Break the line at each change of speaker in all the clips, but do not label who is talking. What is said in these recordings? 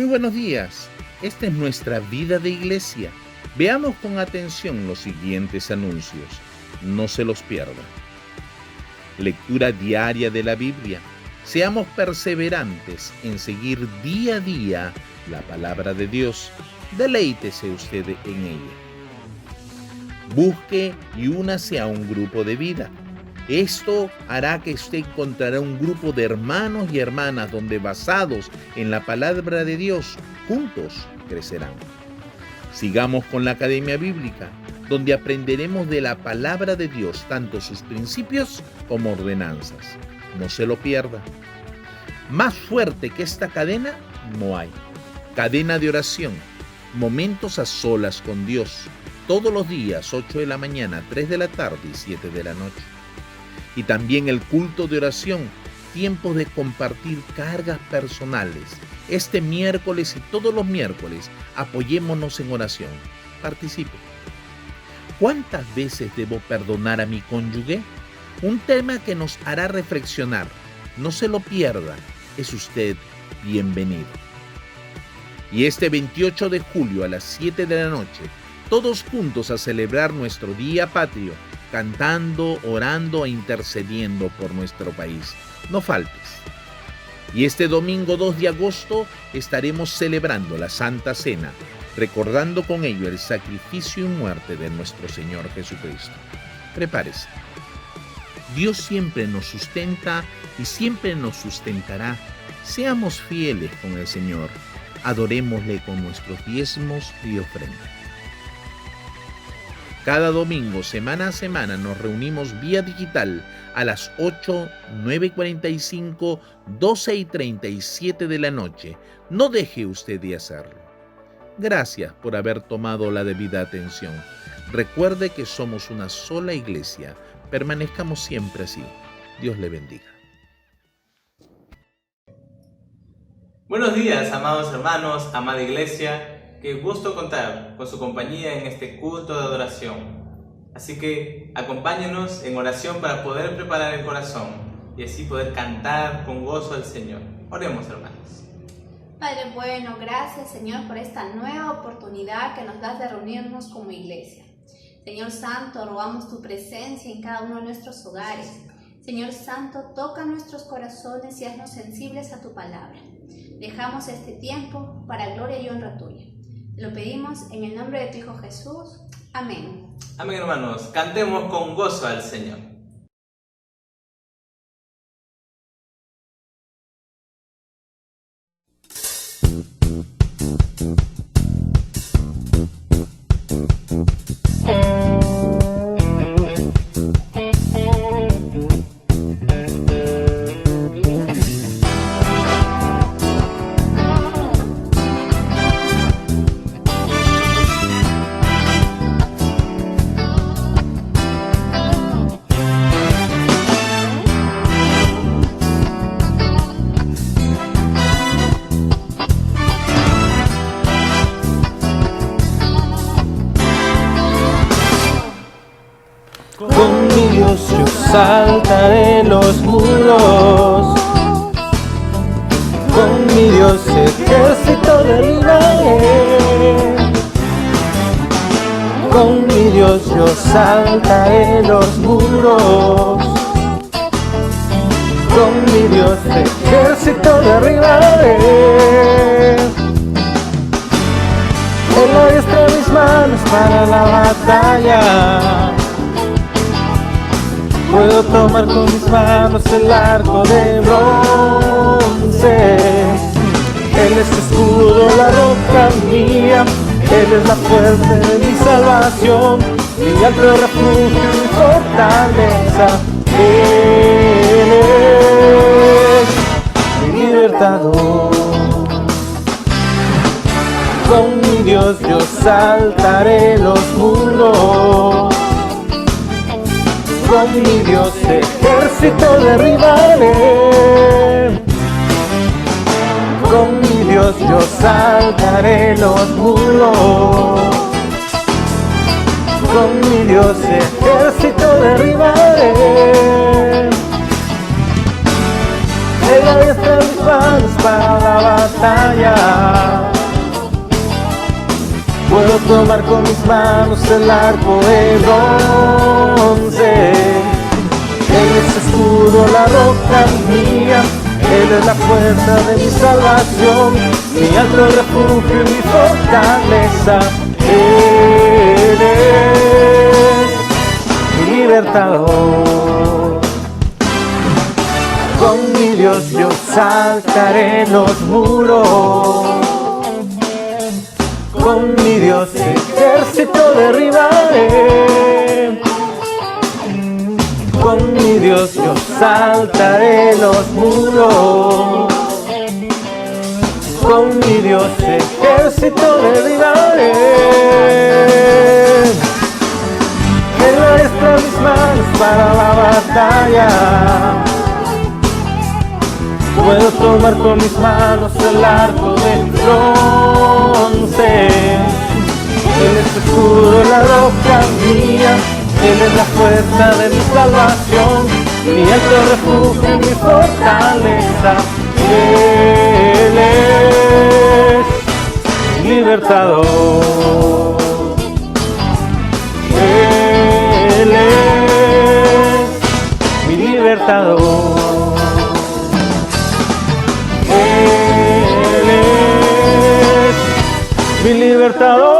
buenos días. Esta es nuestra vida de iglesia. Veamos con atención los siguientes anuncios. No se los pierdan. Lectura diaria de la Biblia. Seamos perseverantes en seguir día a día la palabra de Dios. Deleítese usted en ella. Busque y únase a un grupo de vida. Esto hará que usted encontrará un grupo de hermanos y hermanas donde, basados en la palabra de Dios, juntos crecerán. Sigamos con la Academia Bíblica, donde aprenderemos de la palabra de Dios, tanto sus principios como ordenanzas. No se lo pierda. Más fuerte que esta cadena no hay. Cadena de oración, momentos a solas con Dios, todos los días, 8 de la mañana, 3 de la tarde y 7 de la noche. Y también el culto de oración, tiempos de compartir cargas personales. Este miércoles y todos los miércoles, apoyémonos en oración. Participe. ¿Cuántas veces debo perdonar a mi cónyuge? Un tema que nos hará reflexionar. No se lo pierda. Es usted bienvenido. Y este 28 de julio a las 7 de la noche, todos juntos a celebrar nuestro Día Patrio, cantando, orando e intercediendo por nuestro país. No faltes. Y este domingo 2 de agosto estaremos celebrando la Santa Cena, recordando con ello el sacrificio y muerte de nuestro Señor Jesucristo. Prepárese. Dios siempre nos sustenta y siempre nos sustentará. Seamos fieles con el Señor. Adorémosle con nuestros diezmos y ofrendas. Cada domingo, semana a semana, nos reunimos vía digital a las 8, 9:45, 12:37 de la noche. No deje usted de hacerlo. Gracias por haber tomado la debida atención. Recuerde que somos una sola iglesia. Permanezcamos siempre así. Dios le bendiga.
Buenos días, amados hermanos, amada iglesia. Qué gusto contar con su compañía en este culto de adoración. Así que acompáñenos en oración para poder preparar el corazón y así poder cantar con gozo al Señor. Oremos, hermanos.
Padre bueno, gracias Señor por esta nueva oportunidad que nos das de reunirnos como iglesia. Señor Santo, rogamos tu presencia en cada uno de nuestros hogares. Señor Santo, toca nuestros corazones y haznos sensibles a tu palabra. Dejamos este tiempo para gloria y honra tuya. Lo pedimos en el nombre de tu Hijo Jesús. Amén.
Amén, hermanos. Cantemos con gozo al Señor.
Con mi Dios yo saltaré los muros, con mi Dios ejército derribaré, con mi Dios yo saltaré los muros, con mi Dios ejército derribaré. Él adiestra mis manos para la batalla. Puedo tomar con mis manos el arco de bronce. Él es mi escudo, la roca mía. Él es la fuerza de mi salvación, mi alto refugio y fortaleza. Él es mi libertador. Con mi Dios yo saltaré los muros, con mi Dios ejército derribaré, con mi Dios yo saltaré los muros, con mi Dios ejército derribaré. Él adiestra mis manos para la batalla. tomar con mis manos el arco de bronce. Él es escudo, la roca mía, Él es la fuerza de mi salvación, mi alto refugio y mi fortaleza. Él es mi libertador. Con mi Dios yo saltaré los muros, con mi Dios ejército derribaré. Con mi Dios yo saltaré los muros, con mi Dios ejército derribaré. Él maestra mis manos para la batalla, puedo tomar con mis manos el arco de bronce. Él es escudo, la roca mía, Él es la fuerza de mi salvación, mi alto refugio y mi fortaleza. Él es mi libertador. Él es mi libertador. Él es mi libertador.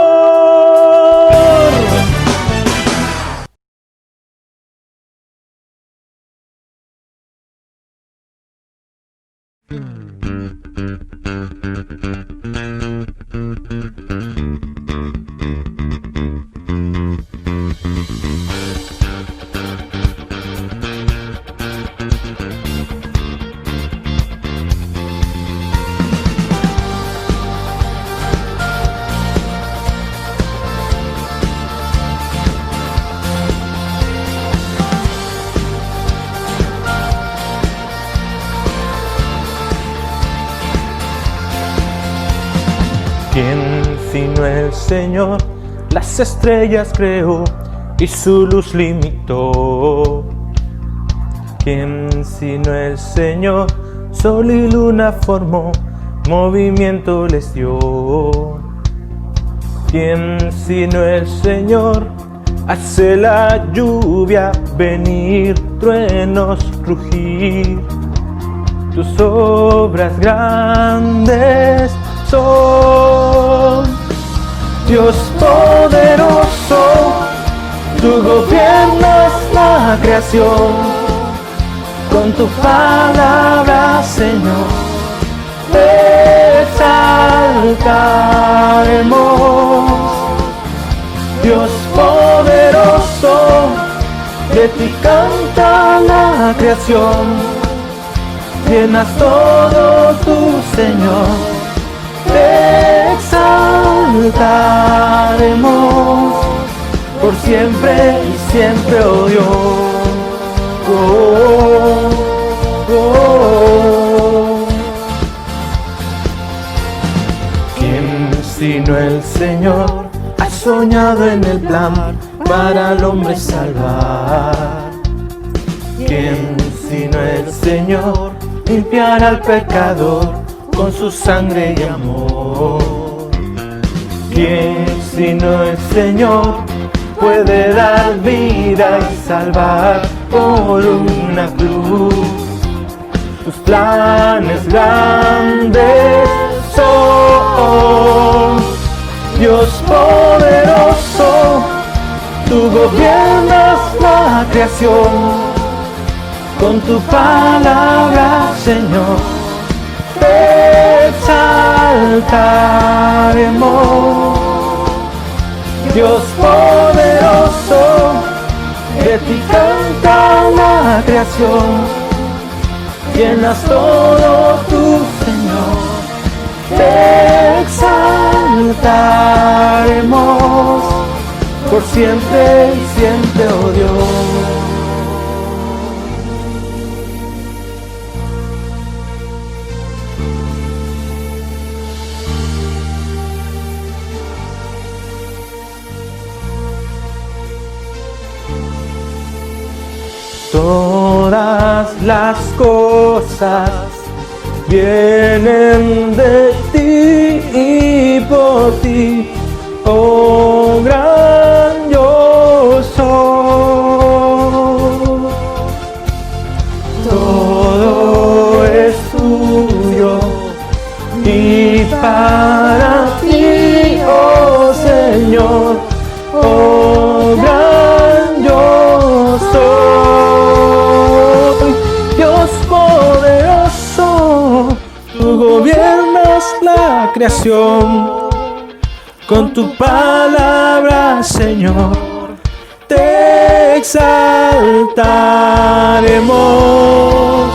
¿Quién sino el Señor las estrellas creó y su luz limitó? ¿Quién sino el Señor sol y luna formó, movimiento les dio? ¿Quién sino el Señor hace la lluvia venir, truenos rugir? Tus obras grandes son, Dios poderoso, tú gobiernas la creación, con tu palabra, Señor, te exaltaremos. Dios poderoso, de ti canta la creación, llenas todo tu Señor, te exaltaremos por siempre y siempre, oh Dios. Oh, oh, oh. ¿Quién sino el Señor ha soñado en el plan para al hombre salvar? ¿Quién sino el Señor limpiará al pecador con su sangre y amor? ¿Quién sino el Señor puede dar vida y salvar por una cruz? Tus planes grandes son, Dios poderoso, tú gobiernas la creación, con tu palabra, Señor, te exaltaremos. Dios poderoso, de ti canta la creación, llenas todo tu Señor, te exaltaremos por siempre y siempre, oh Dios. Todas las cosas vienen de ti y por ti, oh gran yo soy. Todo es tuyo y para ti, oh Señor, oh gran yo soy. Dios poderoso, tú gobiernas la creación. Con tu palabra, Señor, te exaltaremos.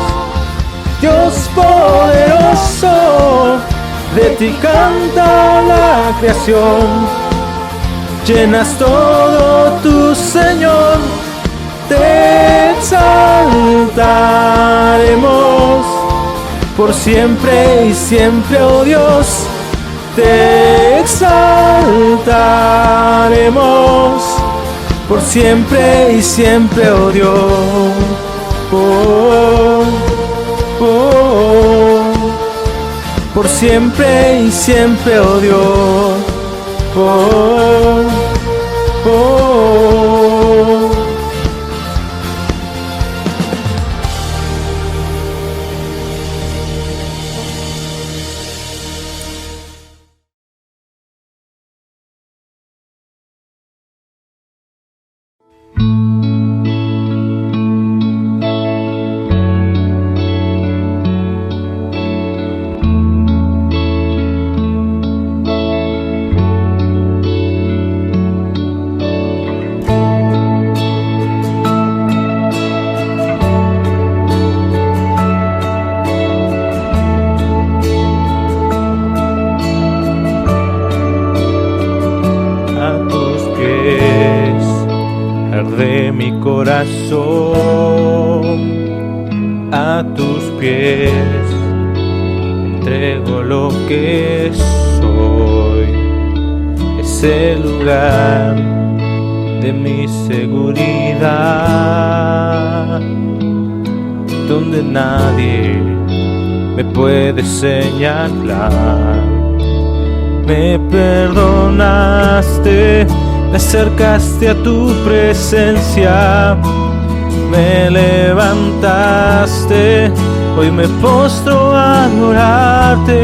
Dios poderoso, de ti canta la creación. Llenas todo tu Señor, te exaltaremos. Por siempre y siempre, oh Dios, te exaltaremos. Por siempre y siempre, oh Dios. Oh, oh, oh. Por siempre y siempre, oh Dios. Oh, oh, oh. De mi corazón, a tus pies entrego lo que soy. Es el lugar de mi seguridad, donde nadie me puede señalar. Me perdonaste, me acercaste a tu presencia, me levantaste, hoy me postro a adorarte.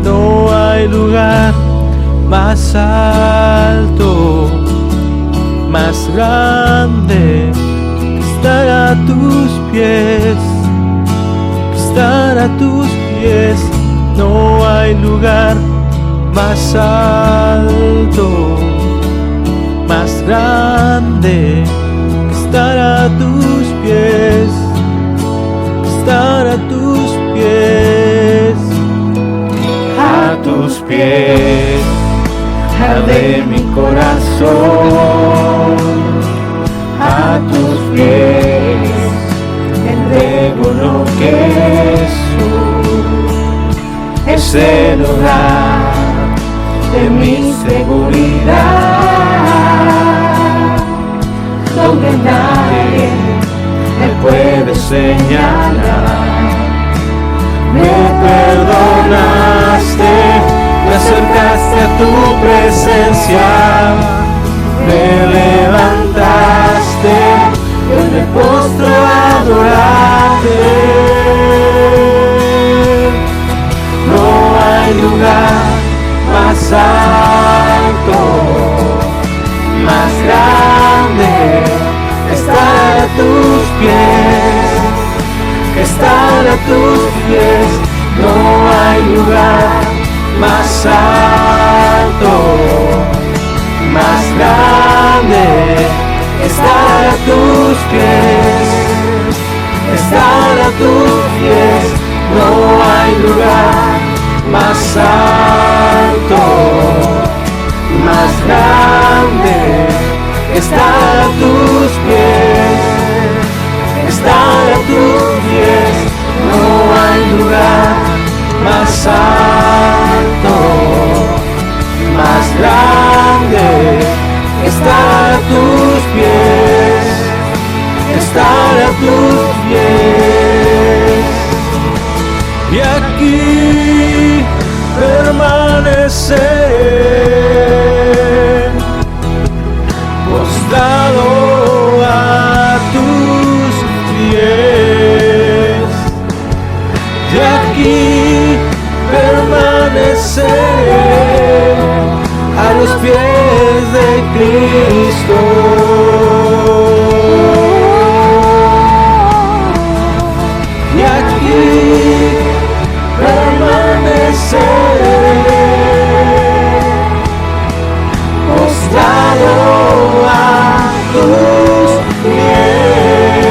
No hay lugar más alto, más grande que estar a tus pies, que estar a tus pies. No hay lugar más alto, más grande que estar a tus pies, que estar a tus pies. A tus pies arde mi corazón, a tus pies entrego lo que soy. Es el hogar de mi seguridad, donde nadie me puede señalar. Me perdonaste, me acercaste a tu presencia, me levantaste, yo me postro a adorarte. No hay lugar más alto, más grande, estar a tus pies, estar a tus pies. No hay lugar más alto, más grande, estar a tus pies, estar a tus pies. No hay lugar más alto, más grande, estar a tus pies, estar a tus pies. No hay lugar más alto, más grande, estar a tus pies, estar a tus pies. Y aquí permanece a los pies de Cristo. Y aquí permaneceré, postrado a tus pies.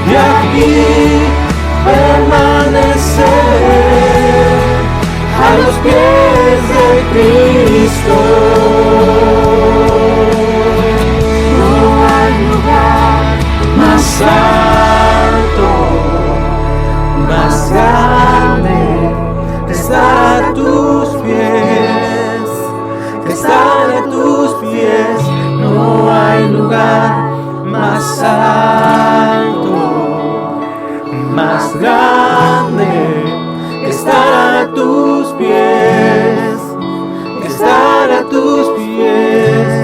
Y aquí permaneceré a los pies de Cristo. No hay lugar más alto, más grande que estar a tus pies, que estar a tus pies. No hay lugar más alto, más grande que estar a tus pies, que estar a tus pies.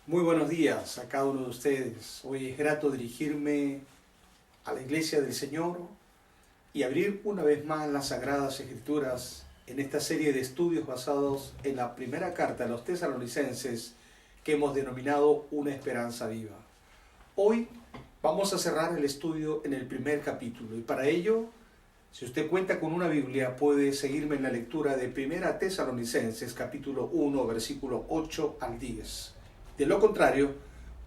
Muy buenos días a cada uno de ustedes. Hoy es grato dirigirme a la Iglesia del Señor y abrir una vez más las Sagradas Escrituras en esta serie de estudios basados en la primera carta a los Tesalonicenses que hemos denominado Una Esperanza Viva. Hoy vamos a cerrar el estudio en el primer capítulo y para ello, si usted cuenta con una Biblia, puede seguirme en la lectura de Primera Tesalonicenses capítulo 1, versículo 8 al 10. De lo contrario,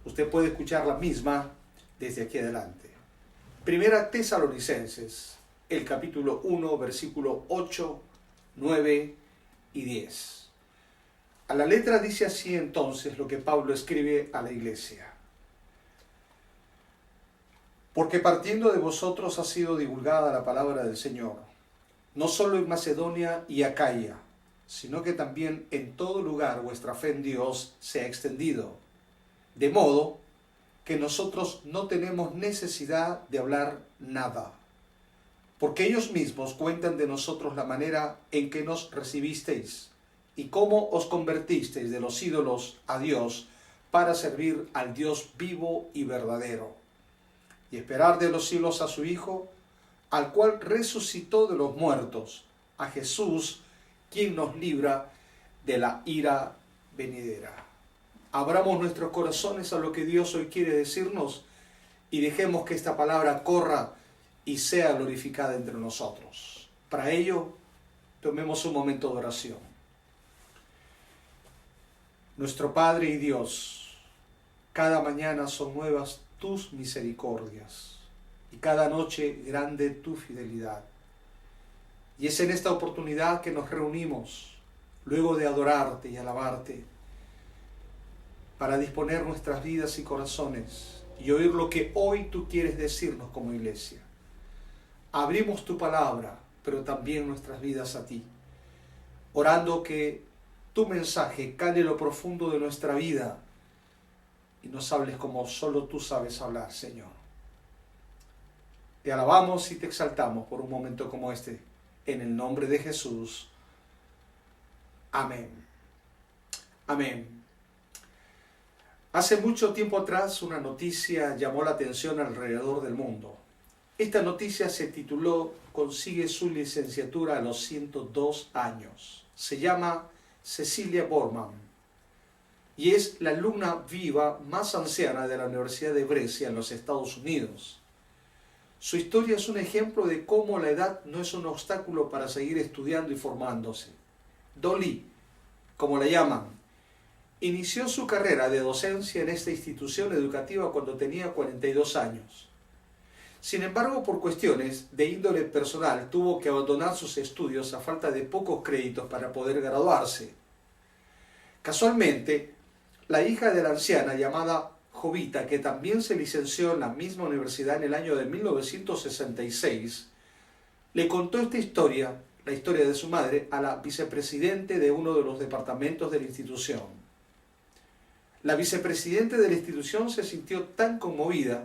usted puede escuchar la misma desde aquí adelante. Primera Tesalonicenses, el capítulo 1, versículo 8, 9 y 10. A la letra dice así entonces lo que Pablo escribe a la iglesia. Porque partiendo de vosotros ha sido divulgada la palabra del Señor, no solo en Macedonia y Acaya, sino que también en todo lugar vuestra fe en Dios se ha extendido, de modo que nosotros no tenemos necesidad de hablar nada, porque ellos mismos cuentan de nosotros la manera en que nos recibisteis y cómo os convertisteis de los ídolos a Dios para servir al Dios vivo y verdadero, y esperar de los siglos a su Hijo, al cual resucitó de los muertos, a Jesús, quien nos libra de la ira venidera. Abramos nuestros corazones a lo que Dios hoy quiere decirnos y dejemos que esta palabra corra y sea glorificada entre nosotros. Para ello, tomemos un momento de oración. Nuestro Padre y Dios, cada mañana son nuevas tus misericordias y cada noche grande tu fidelidad. Y es en esta oportunidad que nos reunimos, luego de adorarte y alabarte, para disponer nuestras vidas y corazones y oír lo que hoy tú quieres decirnos como iglesia. Abrimos tu palabra, pero también nuestras vidas a ti, orando que tu mensaje cale lo profundo de nuestra vida y nos hables como solo tú sabes hablar, Señor. Te alabamos y te exaltamos por un momento como este. En el nombre de Jesús. Amén. Amén. Hace mucho tiempo atrás una noticia llamó la atención alrededor del mundo. Esta noticia se tituló Consigue su licenciatura a los 102 años. Se llama Cecilia Borman y es la alumna viva más anciana de la Universidad de Brescia en los Estados Unidos. Su historia es un ejemplo de cómo la edad no es un obstáculo para seguir estudiando y formándose. Dolly, como la llaman, inició su carrera de docencia en esta institución educativa cuando tenía 42 años. Sin embargo, por cuestiones de índole personal, tuvo que abandonar sus estudios a falta de pocos créditos para poder graduarse. Casualmente, la hija de la anciana llamada Jovita, que también se licenció en la misma universidad en el año de 1966, le contó esta historia la historia de su madre, a la vicepresidente de uno de los departamentos de la institución. La vicepresidente de la institución se sintió tan conmovida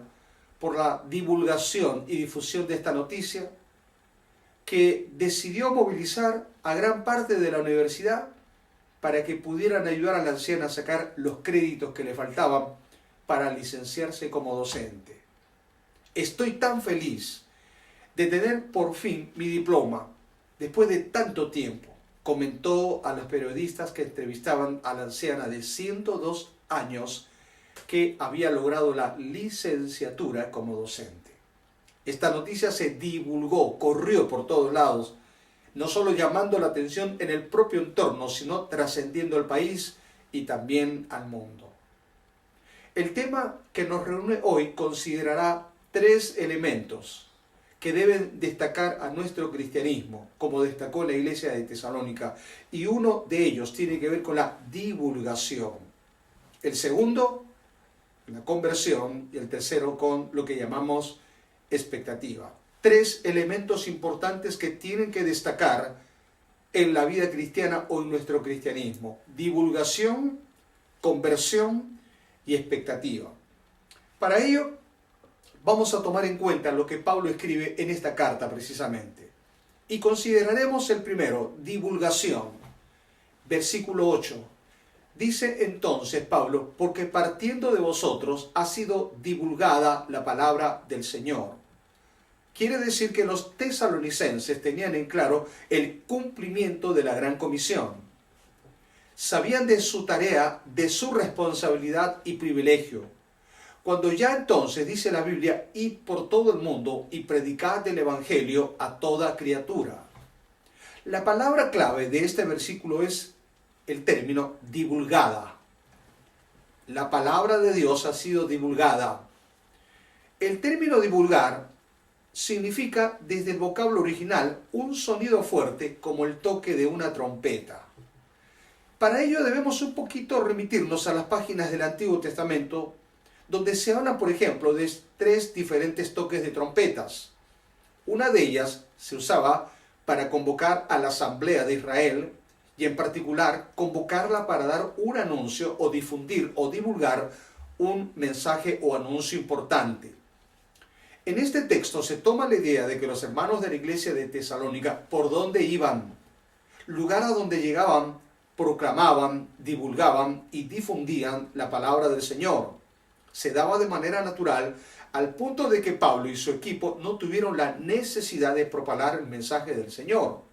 por la divulgación y difusión de esta noticia que decidió movilizar a gran parte de la universidad para que pudieran ayudar a la anciana a sacar los créditos que le faltaban para licenciarse como docente. Estoy tan feliz de tener por fin mi diploma después de tanto tiempo, comentó a los periodistas que entrevistaban a la anciana de 102 años que había logrado la licenciatura como docente. Esta noticia se divulgó, corrió por todos lados, no solo llamando la atención en el propio entorno, sino trascendiendo el país y también al mundo. El tema que nos reúne hoy considerará 3 elementos que deben destacar a nuestro cristianismo, como destacó la iglesia de Tesalónica, y uno de ellos tiene que ver con la divulgación. El segundo, la conversión, y el tercero con lo que llamamos expectativa. 3 elementos importantes que tienen que destacar en la vida cristiana o en nuestro cristianismo: divulgación, conversión y expectativa. Para ello, vamos a tomar en cuenta lo que Pablo escribe en esta carta precisamente. Y consideraremos el primero, divulgación. Versículo 8. Dice entonces Pablo: porque partiendo de vosotros ha sido divulgada la palabra del Señor. Quiere decir que los tesalonicenses tenían en claro el cumplimiento de la gran comisión. Sabían de su tarea, de su responsabilidad y privilegio. Cuando ya entonces dice la Biblia: id por todo el mundo y predicad el evangelio a toda criatura. La palabra clave de este versículo es el término divulgada. La palabra de Dios ha sido divulgada. El término divulgar significa, desde el vocablo original, un sonido fuerte como el toque de una trompeta. Para ello debemos un poquito remitirnos a las páginas del Antiguo Testamento, donde se habla, por ejemplo, de 3 diferentes toques de trompetas. Una de ellas se usaba para convocar a la Asamblea de Israel, y en particular convocarla para dar un anuncio o difundir o divulgar un mensaje o anuncio importante. En este texto se toma la idea de que los hermanos de la iglesia de Tesalónica, por donde iban, lugar a donde llegaban, proclamaban, divulgaban y difundían la palabra del Señor. Se daba de manera natural, al punto de que Pablo y su equipo no tuvieron la necesidad de propagar el mensaje del Señor.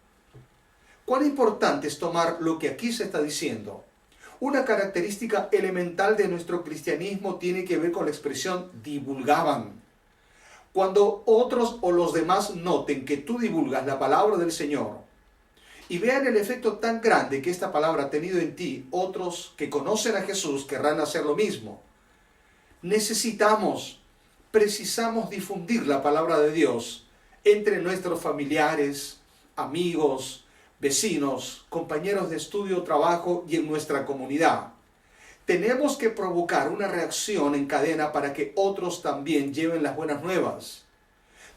¿Cuán importante es tomar lo que aquí se está diciendo? Una característica elemental de nuestro cristianismo tiene que ver con la expresión divulgaban. Cuando otros o los demás noten que tú divulgas la palabra del Señor y vean el efecto tan grande que esta palabra ha tenido en ti, otros que conocen a Jesús querrán hacer lo mismo. Precisamos difundir la palabra de Dios entre nuestros familiares, amigos, vecinos, compañeros de estudio, trabajo y en nuestra comunidad. Tenemos que provocar una reacción en cadena para que otros también lleven las buenas nuevas.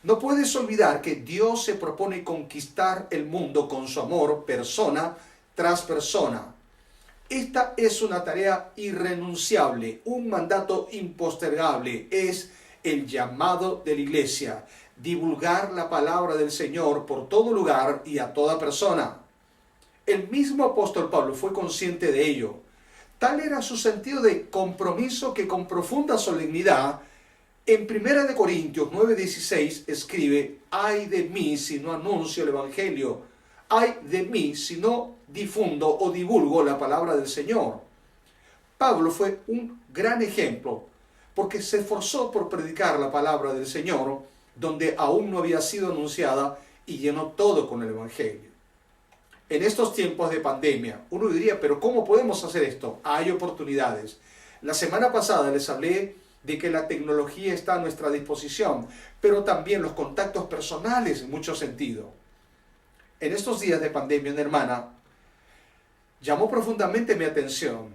No puedes olvidar que Dios se propone conquistar el mundo con su amor, persona tras persona. Esta es una tarea irrenunciable, un mandato impostergable. Es el llamado de la iglesia: divulgar la palabra del Señor por todo lugar y a toda persona. El mismo apóstol Pablo fue consciente de ello. Tal era su sentido de compromiso que con profunda solemnidad, en 1 Corintios 9:16 escribe: ay de mí si no anuncio el evangelio, ay de mí si no difundo o divulgo la palabra del Señor. Pablo fue un gran ejemplo porque se esforzó por predicar la palabra del Señor donde aún no había sido anunciada y llenó todo con el evangelio. En estos tiempos de pandemia, uno diría: pero ¿cómo podemos hacer esto? Hay oportunidades. La semana pasada les hablé de que la tecnología está a nuestra disposición, pero también los contactos personales en mucho sentido. En estos días de pandemia, una hermana llamó profundamente mi atención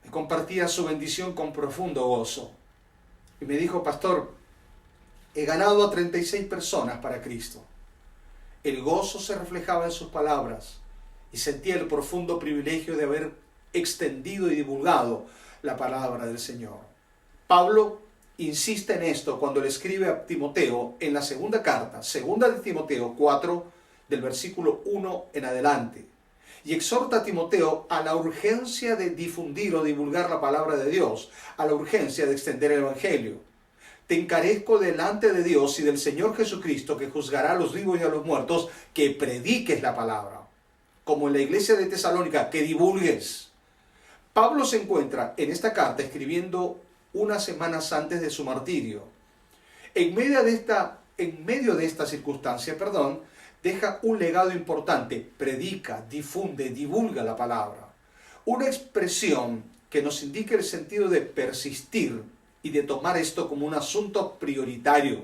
y compartía su bendición con profundo gozo. Y me dijo: pastor, he ganado a 36 personas para Cristo. El gozo se reflejaba en sus palabras y sentía el profundo privilegio de haber extendido y divulgado la palabra del Señor. Pablo insiste en esto cuando le escribe a Timoteo en la segunda carta, segunda de Timoteo 4, del versículo 1 en adelante, y exhorta a Timoteo a la urgencia de difundir o divulgar la palabra de Dios, a la urgencia de extender el Evangelio. Te encarezco delante de Dios y del Señor Jesucristo, que juzgará a los vivos y a los muertos, que prediques la palabra, como en la iglesia de Tesalónica, que divulgues. Pablo se encuentra en esta carta escribiendo unas semanas antes de su martirio. En medio de esta circunstancia, deja un legado importante: predica, difunde, divulga la palabra. Una expresión que nos indica el sentido de persistir y de tomar esto como un asunto prioritario.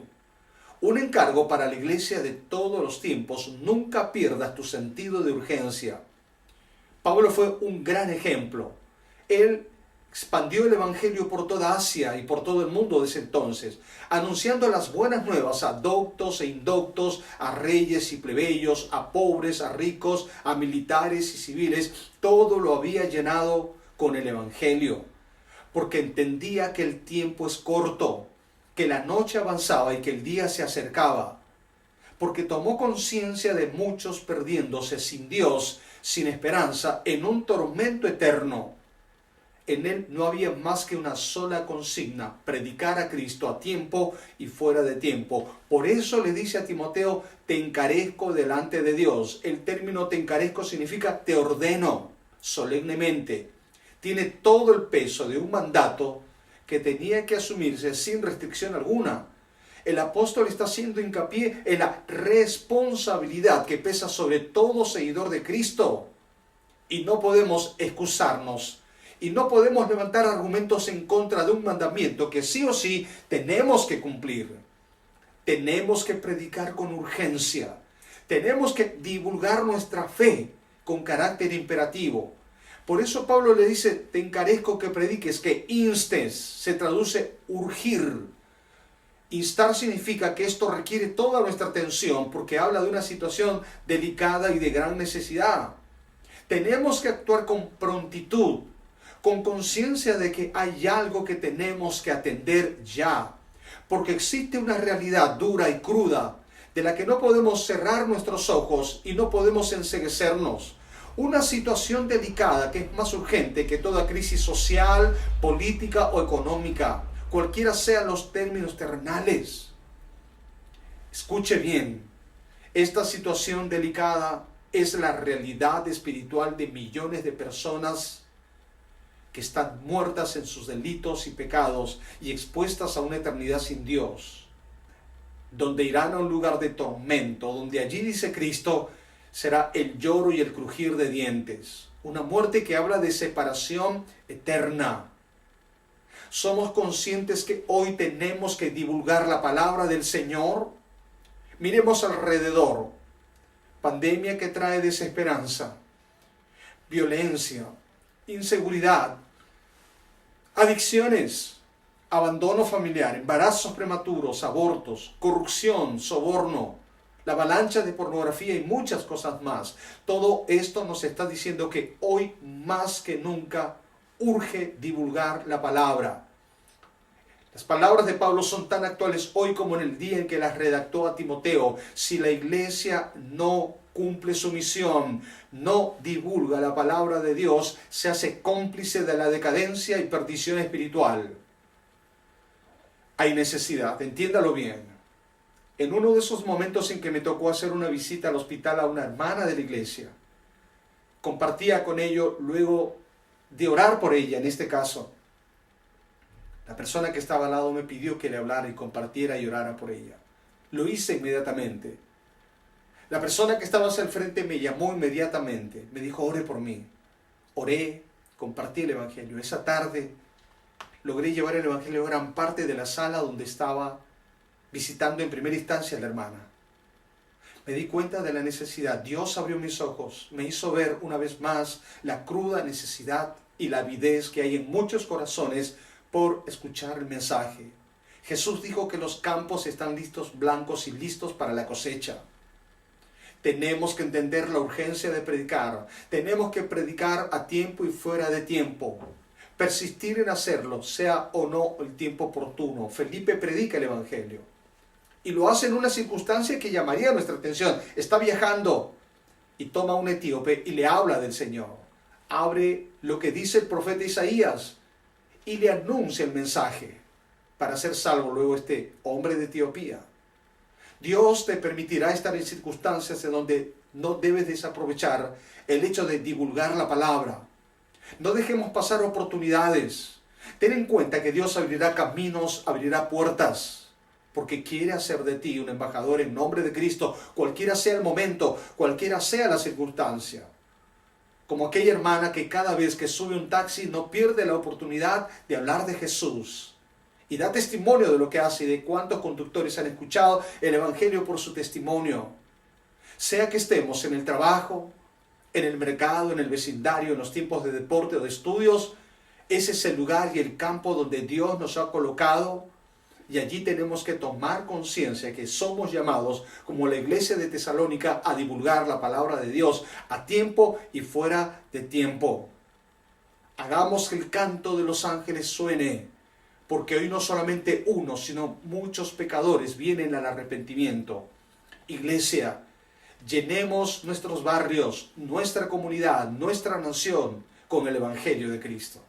Un encargo para la iglesia de todos los tiempos: nunca pierdas tu sentido de urgencia. Pablo fue un gran ejemplo. Él expandió el evangelio por toda Asia y por todo el mundo desde entonces, anunciando las buenas nuevas a doctos e indoctos, a reyes y plebeyos, a pobres, a ricos, a militares y civiles. Todo lo había llenado con el evangelio, porque entendía que el tiempo es corto, que la noche avanzaba y que el día se acercaba, porque tomó conciencia de muchos perdiéndose sin Dios, sin esperanza, en un tormento eterno. En él no había más que una sola consigna: predicar a Cristo a tiempo y fuera de tiempo. Por eso le dice a Timoteo: te encarezco delante de Dios. El término te encarezco significa te ordeno solemnemente. Tiene todo el peso de un mandato que tenía que asumirse sin restricción alguna. El apóstol está haciendo hincapié en la responsabilidad que pesa sobre todo seguidor de Cristo. Y no podemos excusarnos. Y no podemos levantar argumentos en contra de un mandamiento que sí o sí tenemos que cumplir. Tenemos que predicar con urgencia. Tenemos que divulgar nuestra fe con carácter imperativo. Por eso Pablo le dice: te encarezco que prediques, que instes. Se traduce urgir. Instar significa que esto requiere toda nuestra atención, porque habla de una situación delicada y de gran necesidad. Tenemos que actuar con prontitud, con conciencia de que hay algo que tenemos que atender ya, porque existe una realidad dura y cruda de la que no podemos cerrar nuestros ojos y no podemos enceguecernos. Una situación delicada que es más urgente que toda crisis social, política o económica, cualquiera sean los términos terrenales. Escuche bien, esta situación delicada es la realidad espiritual de millones de personas que están muertas en sus delitos y pecados y expuestas a una eternidad sin Dios, donde irán a un lugar de tormento, donde allí, dice Cristo, será el lloro y el crujir de dientes, una muerte que habla de separación eterna. ¿Somos conscientes que hoy tenemos que divulgar la palabra del Señor? Miremos alrededor: pandemia que trae desesperanza, violencia, inseguridad, adicciones, abandono familiar, embarazos prematuros, abortos, corrupción, soborno, la avalancha de pornografía y muchas cosas más. Todo esto nos está diciendo que hoy más que nunca urge divulgar la palabra. Las palabras de Pablo son tan actuales hoy como en el día en que las redactó a Timoteo. Si la iglesia no cumple su misión, no divulga la palabra de Dios, se hace cómplice de la decadencia y perdición espiritual. Hay necesidad, entiéndalo bien. En uno de esos momentos en que me tocó hacer una visita al hospital a una hermana de la iglesia, compartía con ello luego de orar por ella, en este caso. La persona que estaba al lado me pidió que le hablara y compartiera y orara por ella. Lo hice inmediatamente. La persona que estaba hacia el frente me llamó inmediatamente. Me dijo: ore por mí. Oré, compartí el evangelio. Esa tarde logré llevar el evangelio a gran parte de la sala donde estaba visitando en primera instancia a la hermana. Me di cuenta de la necesidad. Dios abrió mis ojos. Me hizo ver una vez más la cruda necesidad y la avidez que hay en muchos corazones por escuchar el mensaje. Jesús dijo que los campos están listos, blancos y listos para la cosecha. Tenemos que entender la urgencia de predicar. Tenemos que predicar a tiempo y fuera de tiempo. Persistir en hacerlo, sea o no el tiempo oportuno. Felipe predica el Evangelio. Y lo hace en una circunstancia que llamaría nuestra atención. Está viajando y toma a un etíope y le habla del Señor. Abre lo que dice el profeta Isaías y le anuncia el mensaje para ser salvo luego este hombre de Etiopía. Dios te permitirá estar en circunstancias en donde no debes desaprovechar el hecho de divulgar la palabra. No dejemos pasar oportunidades. Ten en cuenta que Dios abrirá caminos, abrirá puertas, porque quiere hacer de ti un embajador en nombre de Cristo, cualquiera sea el momento, cualquiera sea la circunstancia. Como aquella hermana que cada vez que sube un taxi no pierde la oportunidad de hablar de Jesús y da testimonio de lo que hace y de cuántos conductores han escuchado el Evangelio por su testimonio. Sea que estemos en el trabajo, en el mercado, en el vecindario, en los tiempos de deporte o de estudios, ese es el lugar y el campo donde Dios nos ha colocado. Y allí tenemos que tomar conciencia que somos llamados, como la iglesia de Tesalónica, a divulgar la palabra de Dios a tiempo y fuera de tiempo. Hagamos que el canto de los ángeles suene, porque hoy no solamente uno, sino muchos pecadores vienen al arrepentimiento. Iglesia, llenemos nuestros barrios, nuestra comunidad, nuestra nación con el Evangelio de Cristo.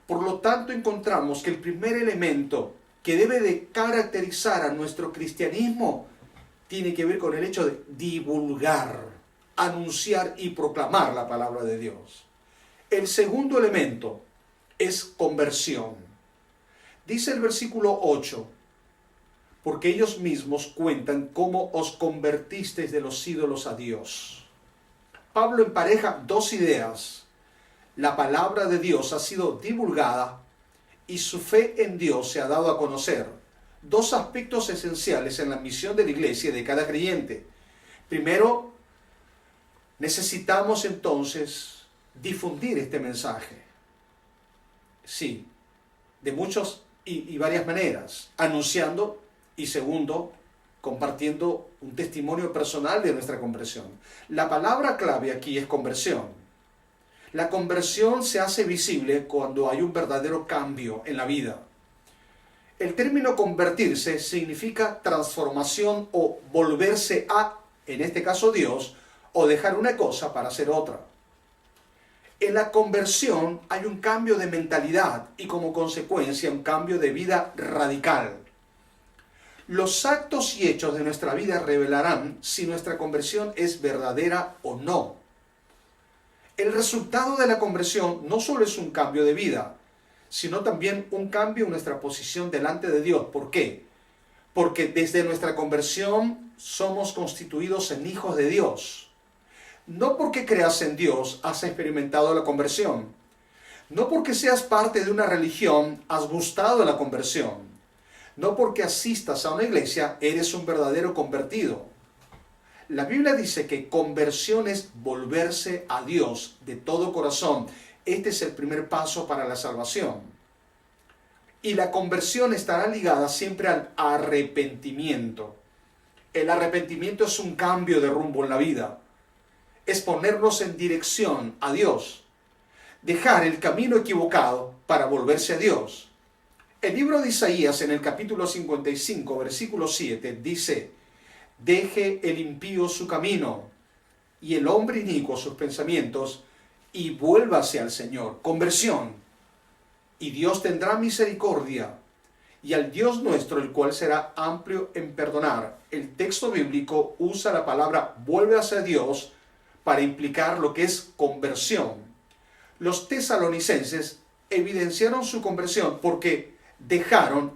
Por lo tanto, encontramos que el primer elemento que debe de caracterizar a nuestro cristianismo tiene que ver con el hecho de divulgar, anunciar y proclamar la palabra de Dios. El segundo elemento es conversión. Dice el versículo 8, porque ellos mismos cuentan cómo os convertisteis de los ídolos a Dios. Pablo empareja dos ideas. La palabra de Dios ha sido divulgada y su fe en Dios se ha dado a conocer. Dos aspectos esenciales en la misión de la iglesia y de cada creyente. Primero, necesitamos entonces difundir este mensaje. Sí, de muchas y varias maneras. Anunciando y segundo, compartiendo un testimonio personal de nuestra conversión. La palabra clave aquí es conversión. La conversión se hace visible cuando hay un verdadero cambio en la vida. El término convertirse significa transformación o volverse a, en este caso Dios, o dejar una cosa para hacer otra. En la conversión hay un cambio de mentalidad y como consecuencia un cambio de vida radical. Los actos y hechos de nuestra vida revelarán si nuestra conversión es verdadera o no. El resultado de la conversión no solo es un cambio de vida, sino también un cambio en nuestra posición delante de Dios. ¿Por qué? Porque desde nuestra conversión somos constituidos en hijos de Dios. No porque creas en Dios has experimentado la conversión. No porque seas parte de una religión has gustado la conversión. No porque asistas a una iglesia eres un verdadero convertido. La Biblia dice que conversión es volverse a Dios de todo corazón. Este es el primer paso para la salvación. Y la conversión estará ligada siempre al arrepentimiento. El arrepentimiento es un cambio de rumbo en la vida. Es ponernos en dirección a Dios. Dejar el camino equivocado para volverse a Dios. El libro de Isaías en el capítulo 55, versículo 7 dice: deje el impío su camino y el hombre inicuo sus pensamientos y vuélvase al Señor. Conversión. Y Dios tendrá misericordia y al Dios nuestro, el cual será amplio en perdonar. El texto bíblico usa la palabra vuelve hacia Dios para implicar lo que es conversión. Los tesalonicenses evidenciaron su conversión porque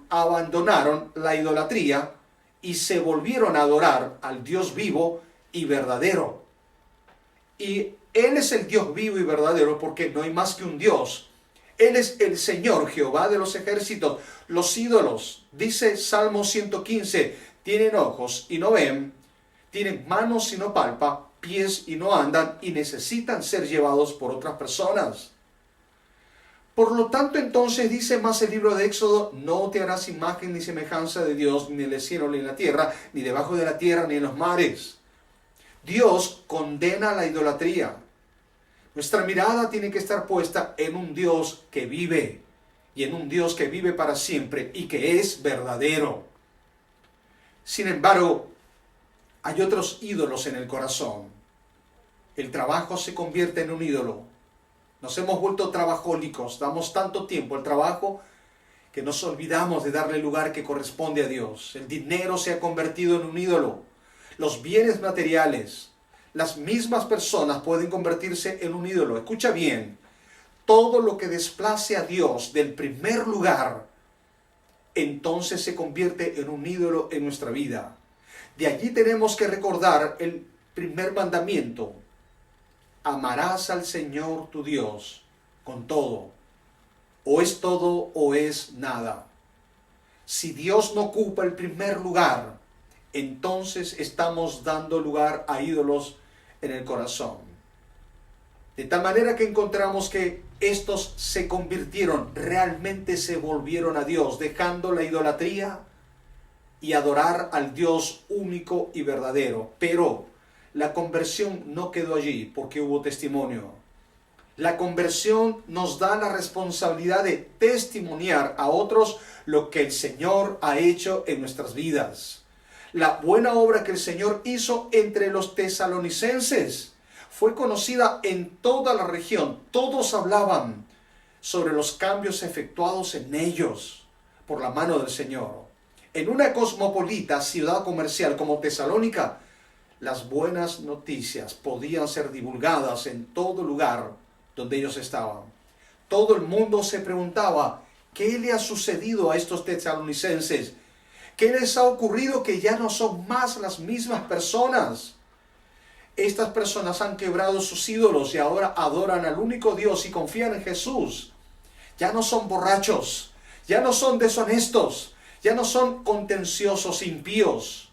abandonaron la idolatría y se volvieron a adorar al Dios vivo y verdadero. Y Él es el Dios vivo y verdadero porque no hay más que un Dios. Él es el Señor, Jehová de los ejércitos. Los ídolos, dice Salmo 115, tienen ojos y no ven, tienen manos y no palpan, pies y no andan, y necesitan ser llevados por otras personas. Por lo tanto, entonces dice más el libro de Éxodo: no te harás imagen ni semejanza de Dios, ni en el cielo, ni en la tierra, ni debajo de la tierra, ni en los mares. Dios condena la idolatría. Nuestra mirada tiene que estar puesta en un Dios que vive, y en un Dios que vive para siempre y que es verdadero. Sin embargo, hay otros ídolos en el corazón. El trabajo se convierte en un ídolo. Nos hemos vuelto trabajólicos, damos tanto tiempo al trabajo que nos olvidamos de darle el lugar que corresponde a Dios. El dinero se ha convertido en un ídolo. Los bienes materiales, las mismas personas pueden convertirse en un ídolo. Escucha bien, todo lo que desplace a Dios del primer lugar, entonces se convierte en un ídolo en nuestra vida. De allí tenemos que recordar el primer mandamiento: amarás al Señor tu Dios con todo. O es todo o es nada. Si Dios no ocupa el primer lugar, entonces estamos dando lugar a ídolos en el corazón. De tal manera que encontramos que estos se convirtieron, realmente se volvieron a Dios, dejando la idolatría y adorar al Dios único y verdadero. Pero la conversión no quedó allí porque hubo testimonio. La conversión nos da la responsabilidad de testimoniar a otros lo que el Señor ha hecho en nuestras vidas. La buena obra que el Señor hizo entre los tesalonicenses fue conocida en toda la región. Todos hablaban sobre los cambios efectuados en ellos por la mano del Señor. En una cosmopolita ciudad comercial como Tesalónica, las buenas noticias podían ser divulgadas en todo lugar donde ellos estaban. Todo el mundo se preguntaba: ¿qué le ha sucedido a estos tesalonicenses? ¿Qué les ha ocurrido que ya no son más las mismas personas? Estas personas han quebrado sus ídolos y ahora adoran al único Dios y confían en Jesús. Ya no son borrachos, ya no son deshonestos, ya no son contenciosos, impíos.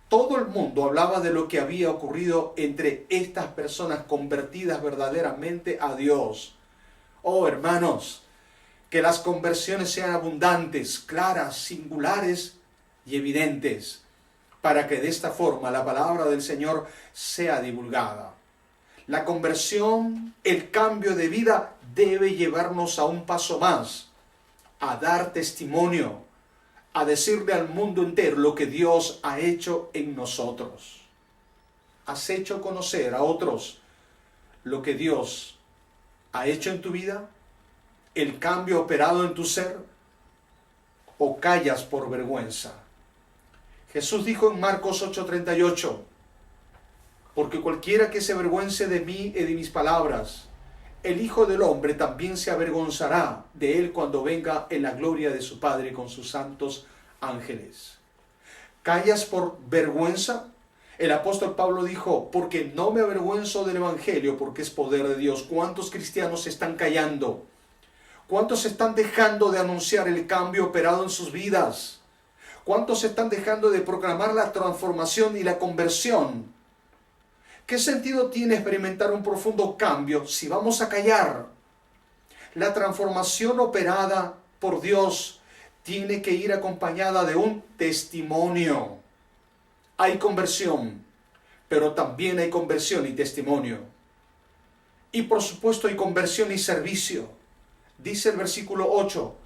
Todo el mundo hablaba de lo que había ocurrido entre estas personas convertidas verdaderamente a Dios. Oh, hermanos, que las conversiones sean abundantes, claras, singulares y evidentes, para que de esta forma la palabra del Señor sea divulgada. La conversión, el cambio de vida, debe llevarnos a un paso más, a dar testimonio, a decirle al mundo entero lo que Dios ha hecho en nosotros. ¿Has hecho conocer a otros lo que Dios ha hecho en tu vida? ¿El cambio operado en tu ser? ¿O callas por vergüenza? Jesús dijo en Marcos 8:38, porque cualquiera que se avergüence de mí y de mis palabras, el Hijo del Hombre también se avergonzará de él cuando venga en la gloria de su Padre con sus santos ángeles. ¿Callas por vergüenza? El apóstol Pablo dijo, porque no me avergüenzo del Evangelio, porque es poder de Dios. ¿Cuántos cristianos están callando? ¿Cuántos están dejando de anunciar el cambio operado en sus vidas? ¿Cuántos están dejando de proclamar la transformación y la conversión? ¿Qué sentido tiene experimentar un profundo cambio si vamos a callar? La transformación operada por Dios tiene que ir acompañada de un testimonio. Hay conversión, pero también hay conversión y testimonio. Y por supuesto hay conversión y servicio. Dice el versículo 8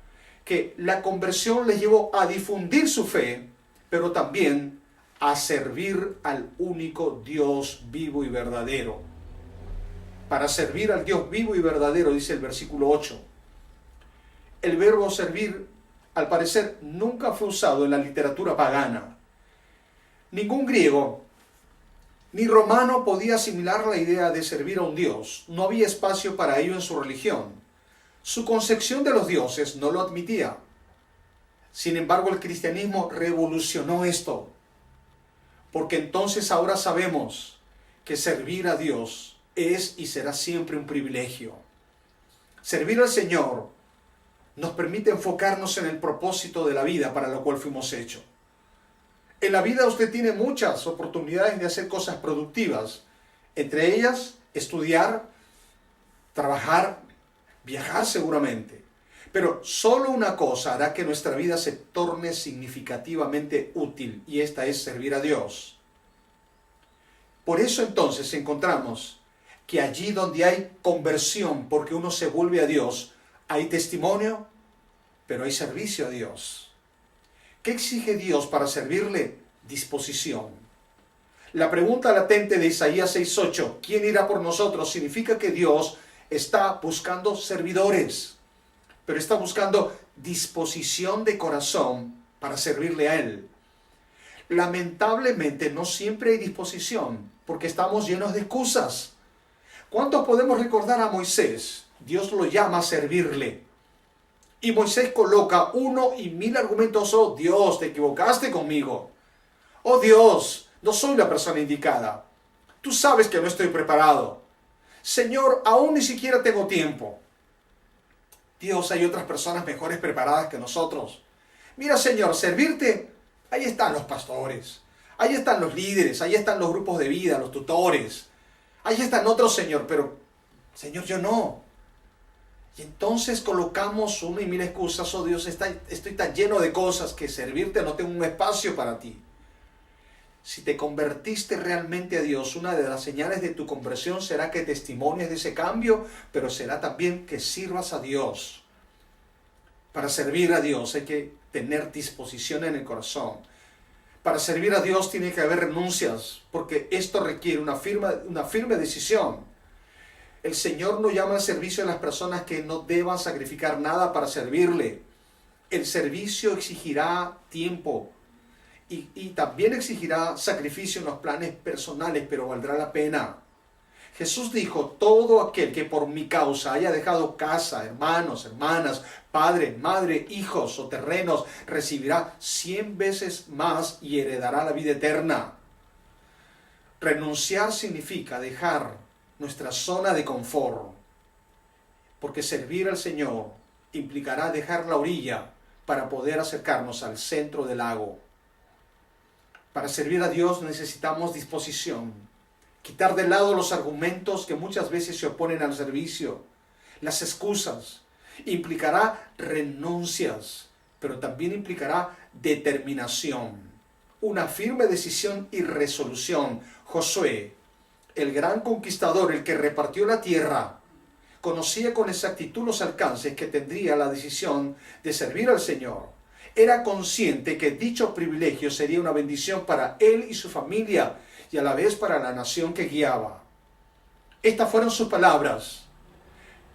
que la conversión les llevó a difundir su fe, pero también a servir al único Dios vivo y verdadero. Para servir al Dios vivo y verdadero, dice el versículo 8. El verbo servir, al parecer, nunca fue usado en la literatura pagana. Ningún griego ni romano podía asimilar la idea de servir a un Dios. No había espacio para ello en su religión. Su concepción de los dioses no lo admitía. Sin embargo, el cristianismo revolucionó esto. Porque entonces ahora sabemos que servir a Dios es y será siempre un privilegio. Servir al Señor nos permite enfocarnos en el propósito de la vida para lo cual fuimos hechos. En la vida usted tiene muchas oportunidades de hacer cosas productivas. Entre ellas, estudiar, trabajar, viajar seguramente. Pero solo una cosa hará que nuestra vida se torne significativamente útil, y esta es servir a Dios. Por eso entonces encontramos que allí donde hay conversión, porque uno se vuelve a Dios, hay testimonio, pero hay servicio a Dios. ¿Qué exige Dios para servirle? Disposición. La pregunta latente de Isaías 6:8, ¿quién irá por nosotros?, significa que Dios está buscando servidores, pero está buscando disposición de corazón para servirle a Él. Lamentablemente no siempre hay disposición, porque estamos llenos de excusas. ¿Cuántos podemos recordar a Moisés? Dios lo llama a servirle. Y Moisés coloca 1 y 1000 argumentos. Oh Dios, te equivocaste conmigo. Oh Dios, no soy la persona indicada. Tú sabes que no estoy preparado. Señor, aún ni siquiera tengo tiempo. Dios, hay otras personas mejores preparadas que nosotros. Mira, Señor, servirte, ahí están los pastores, ahí están los líderes, ahí están los grupos de vida, los tutores. Ahí están otros, Señor, pero, Señor, yo no. Y entonces colocamos 1 y 1000 excusas. Oh Dios, estoy tan lleno de cosas que servirte no tengo un espacio para ti. Si te convertiste realmente a Dios, una de las señales de tu conversión será que testimonies de ese cambio, pero será también que sirvas a Dios. Para servir a Dios hay que tener disposición en el corazón. Para servir a Dios tiene que haber renuncias, porque esto requiere una firme decisión. El Señor no llama al servicio a las personas que no deban sacrificar nada para servirle. El servicio exigirá tiempo y también exigirá sacrificio en los planes personales, pero valdrá la pena. Jesús dijo, todo aquel que por mi causa haya dejado casa, hermanos, hermanas, padre, madre, hijos o terrenos, recibirá 100 veces más y heredará la vida eterna. Renunciar significa dejar nuestra zona de confort, porque servir al Señor implicará dejar la orilla para poder acercarnos al centro del lago. Para servir a Dios necesitamos disposición. Quitar de lado los argumentos que muchas veces se oponen al servicio, las excusas. Implicará renuncias, pero también implicará determinación, una firme decisión y resolución. Josué, el gran conquistador, el que repartió la tierra, conocía con exactitud los alcances que tendría la decisión de servir al Señor. Era consciente que dicho privilegio sería una bendición para él y su familia, y a la vez para la nación que guiaba. Estas fueron sus palabras.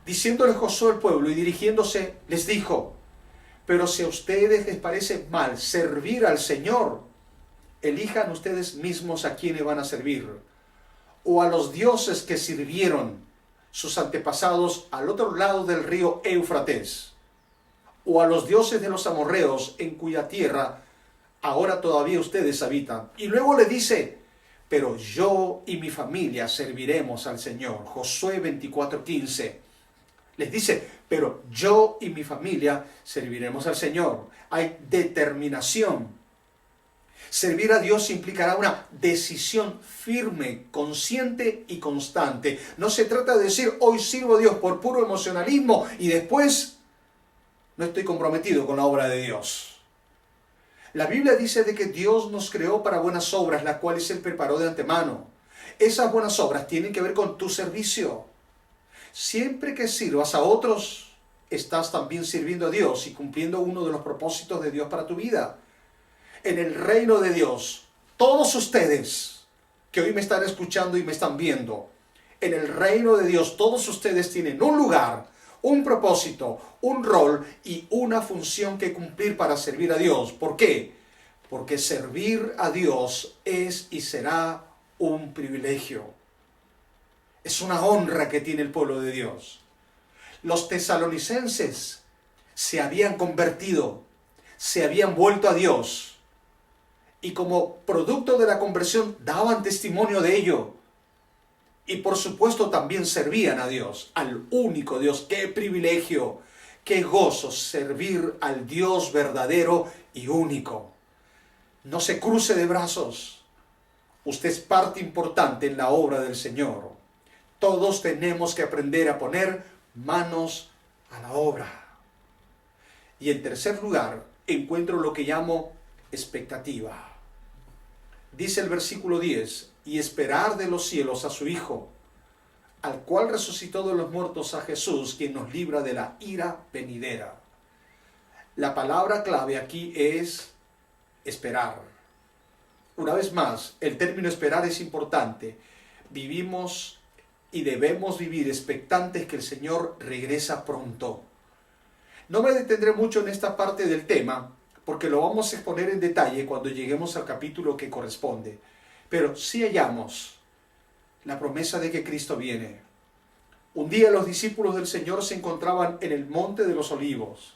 Diciéndole Josué al pueblo y dirigiéndose, les dijo, pero si a ustedes les parece mal servir al Señor, elijan ustedes mismos a quiénes van a servir, o a los dioses que sirvieron sus antepasados al otro lado del río Éufrates, o a los dioses de los amorreos en cuya tierra ahora todavía ustedes habitan. Y luego le dice, pero yo y mi familia serviremos al Señor. Josué 24:15. Les dice, pero yo y mi familia serviremos al Señor. Hay determinación. Servir a Dios implicará una decisión firme, consciente y constante. No se trata de decir, hoy sirvo a Dios por puro emocionalismo y después no estoy comprometido con la obra de Dios. La Biblia dice de que Dios nos creó para buenas obras, las cuales Él preparó de antemano. Esas buenas obras tienen que ver con tu servicio. Siempre que sirvas a otros, estás también sirviendo a Dios y cumpliendo uno de los propósitos de Dios para tu vida. En el reino de Dios, todos ustedes que hoy me están escuchando y me están viendo, en el reino de Dios todos ustedes tienen un lugar, un propósito, un rol y una función que cumplir para servir a Dios. ¿Por qué? Porque servir a Dios es y será un privilegio. Es una honra que tiene el pueblo de Dios. Los tesalonicenses se habían convertido, se habían vuelto a Dios y como producto de la conversión daban testimonio de ello. Y por supuesto también servían a Dios, al único Dios. ¡Qué privilegio! ¡Qué gozo servir al Dios verdadero y único! No se cruce de brazos. Usted es parte importante en la obra del Señor. Todos tenemos que aprender a poner manos a la obra. Y en tercer lugar, encuentro lo que llamo expectativa. Dice el versículo 10, y esperar de los cielos a su Hijo, al cual resucitó de los muertos, a Jesús, quien nos libra de la ira venidera. La palabra clave aquí es esperar. Una vez más, el término esperar es importante. Vivimos y debemos vivir expectantes que el Señor regresa pronto. No me detendré mucho en esta parte del tema, porque lo vamos a exponer en detalle cuando lleguemos al capítulo que corresponde. Pero sí hallamos la promesa de que Cristo viene. Un día los discípulos del Señor se encontraban en el Monte de los Olivos.